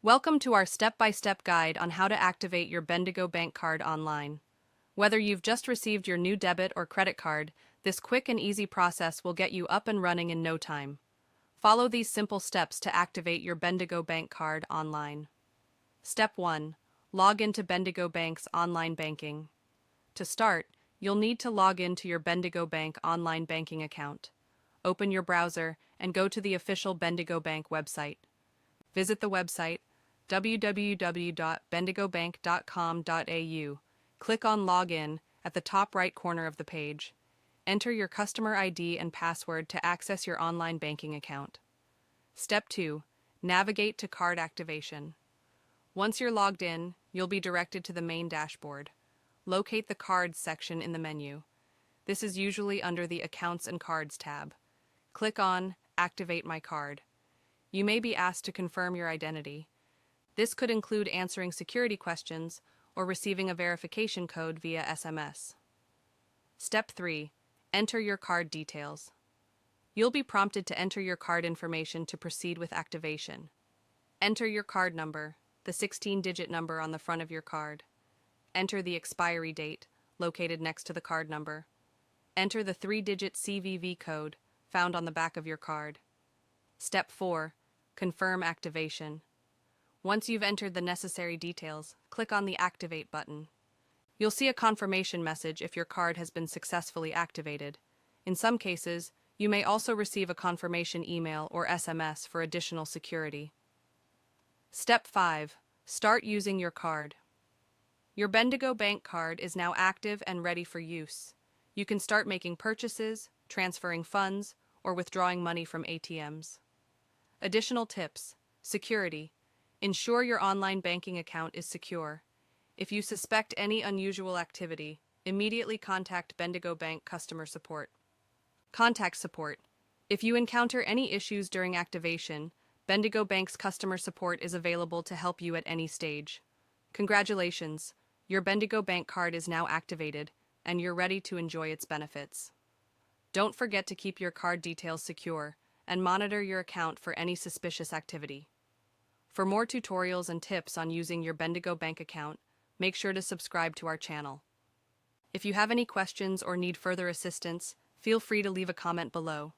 Welcome to our step-by-step guide on how to activate your Bendigo Bank card online. Whether you've just received your new debit or credit card, this quick and easy process will get you up and running in no time. Follow these simple steps to activate your Bendigo Bank card online. Step 1. Log into Bendigo Bank's online banking. To start, you'll need to log into your Bendigo Bank online banking account. Open your browser and go to the official Bendigo Bank website. Visit the website www.bendigobank.com.au. Click on Login at the top right corner of the page. Enter your customer ID and password to access your online banking account. Step 2. Navigate to card activation. Once you're logged in, you'll be directed to the main dashboard. Locate the Cards section in the menu. This is usually under the Accounts and Cards tab. Click on Activate My Card. You may be asked to confirm your identity. This could include answering security questions or receiving a verification code via SMS. Step 3. Enter your card details. You'll be prompted to enter your card information to proceed with activation. Enter your card number, the 16-digit number on the front of your card. Enter the expiry date, located next to the card number. Enter the 3-digit CVV code, found on the back of your card. Step 4. Confirm activation. Once you've entered the necessary details, click on the Activate button. You'll see a confirmation message if your card has been successfully activated. In some cases, you may also receive a confirmation email or SMS for additional security. Step 5. Start using your card. Your Bendigo Bank card is now active and ready for use. You can start making purchases, transferring funds, or withdrawing money from ATMs. Additional tips. Security. Ensure your online banking account is secure. If you suspect any unusual activity, immediately contact Bendigo Bank customer support. Contact support. If you encounter any issues during activation, Bendigo Bank's customer support is available to help you at any stage. Congratulations, your Bendigo Bank card is now activated, and you're ready to enjoy its benefits. Don't forget to keep your card details secure and monitor your account for any suspicious activity. For more tutorials and tips on using your Bendigo Bank account, make sure to subscribe to our channel. If you have any questions or need further assistance, feel free to leave a comment below.